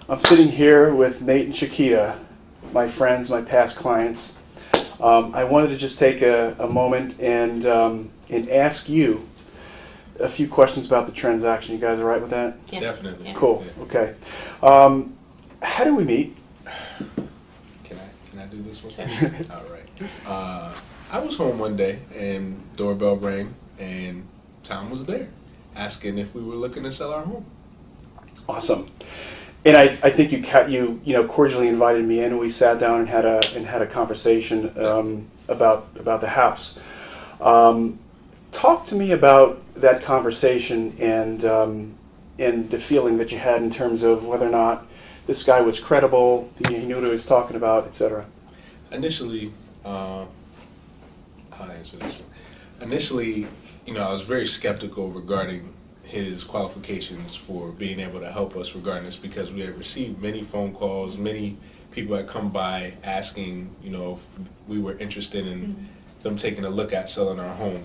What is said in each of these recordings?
I'm sitting here with Nate and Shikkita, my friends, my past clients. I wanted to just take a moment and ask you a few questions about the transaction. You guys all right with that? Yes. Definitely. Yeah. Cool. Yeah. Okay. How do we meet? Can I do this one? All right. I was home one day and doorbell rang and Tom was there asking if we were looking to sell our home. Awesome. And I think you cordially invited me in, and we sat down and had a conversation about the house. Talk to me about that conversation and the feeling that you had in terms of whether or not this guy was credible, he knew what he was talking about, etc. Initially, I'll answer this one. Initially, I was very skeptical regarding his qualifications for being able to help us regarding this, because we had received many phone calls, many people had come by asking, if we were interested in them taking a look at selling our home.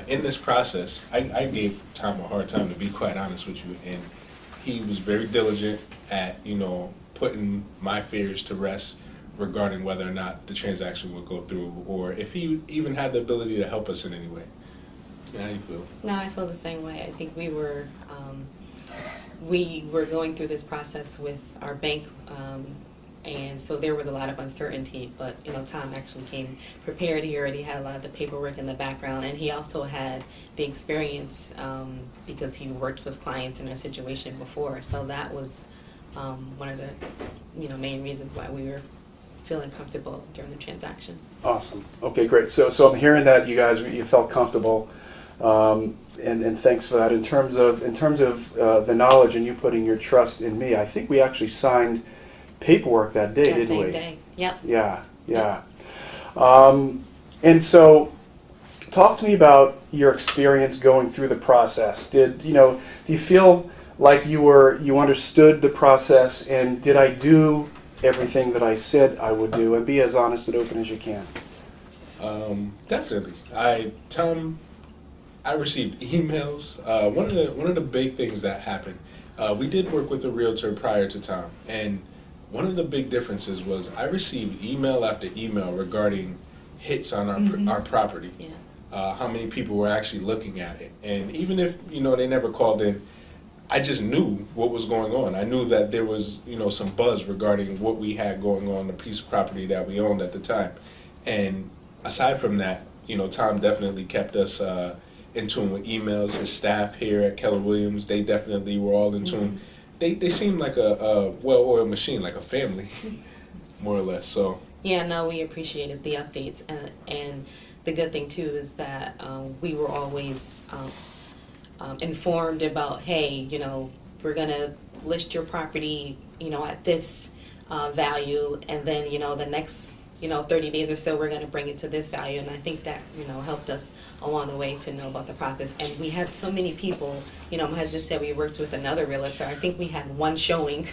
In this process, I gave Tom a hard time, to be quite honest with you, and he was very diligent at, putting my fears to rest regarding whether or not the transaction would go through, or if he even had the ability to help us in any way. How do you feel? No, I feel the same way. I think we were going through this process with our bank, and so there was a lot of uncertainty. But Tom actually came prepared. He already had a lot of the paperwork in the background, and he also had the experience because he worked with clients in a situation before. So that was one of the main reasons why we were feeling comfortable during the transaction. Awesome. Okay, great. So I'm hearing that you felt comfortable. And thanks for that. In terms of the knowledge and you putting your trust in me, I think we actually signed paperwork that day, didn't we? That day. Yep. Yeah. And so, talk to me about your experience going through the process. Do you feel like you understood the process, and did I do everything that I said I would do? And be as honest and open as you can. Definitely. I received emails. One of the big things that happened, we did work with a realtor prior to Tom, and one of the big differences was I received email after email regarding hits on our property. Yeah. How many people were actually looking at it, and even if they never called in, I just knew what was going on. I knew that there was some buzz regarding what we had going on, the piece of property that we owned at the time, and aside from that, Tom definitely kept us in tune with emails. His staff here at Keller Williams, they definitely were all in tune. They seemed like a well-oiled machine, like a family, more or less. So yeah, no, we appreciated the updates, and the good thing too is that we were always informed about, hey, we're gonna list your property, at this value, and then the next 30 days or so, we're going to bring it to this value. And I think that, helped us along the way to know about the process. And we had so many people, my husband said we worked with another realtor. I think we had one showing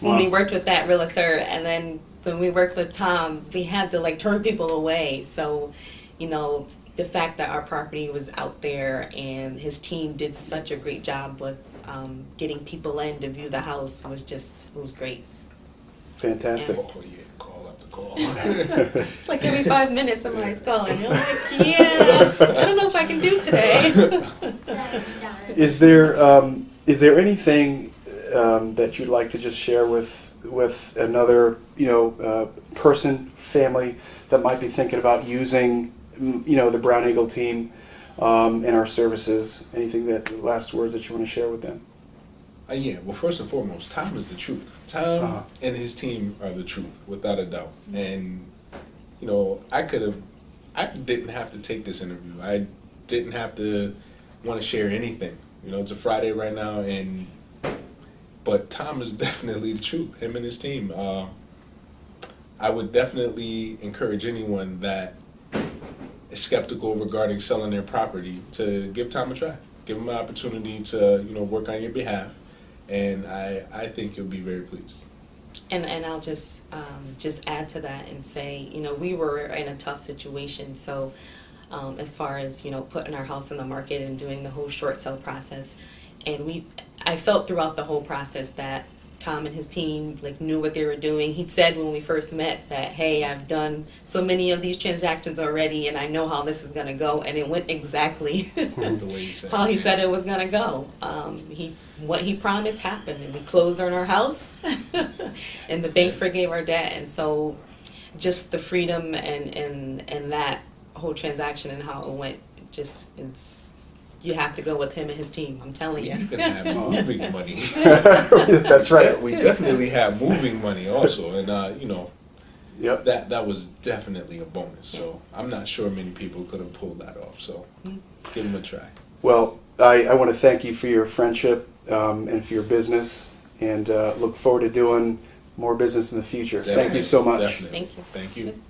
when we worked with that realtor. And then when we worked with Tom, we had to turn people away. So, the fact that our property was out there and his team did such a great job with getting people in to view the house it was great. Fantastic. oh yeah, call up the call. It's like every 5 minutes somebody's calling. You're like, yeah, I don't know if I can do today. Is there anything that you'd like to just share with another person, family that might be thinking about using the Braunagel Team and our services? Anything last words that you want to share with them? Yeah, well, first and foremost, Tom is the truth. Tom and his team are the truth, without a doubt. And, I didn't have to take this interview. I didn't have to want to share anything. It's a Friday right now, but Tom is definitely the truth, him and his team. I would definitely encourage anyone that is skeptical regarding selling their property to give Tom a try. Give him an opportunity to, work on your behalf. And I think you'll be very pleased. And I'll just add to that and say, we were in a tough situation. So as far as, putting our house in the market and doing the whole short sale process. And I felt throughout the whole process that, Tom and his team like knew what they were doing. He said when we first met that, hey, I've done so many of these transactions already, and I know how this is going to go, and it went exactly The way he said how it. he said it was going to go. What he promised happened, and we closed on our house, and the bank forgave our debt, and so just the freedom and that whole transaction and how it went, just you have to go with him and his team. I'm telling We you. even have moving money. That's right. We definitely have moving money also, and you know, Yep. that was definitely a bonus. So I'm not sure many people could have pulled that off. So give them a try. Well, I want to thank you for your friendship and for your business, and look forward to doing more business in the future. Thank you so much. Definitely. Thank you. Thank you.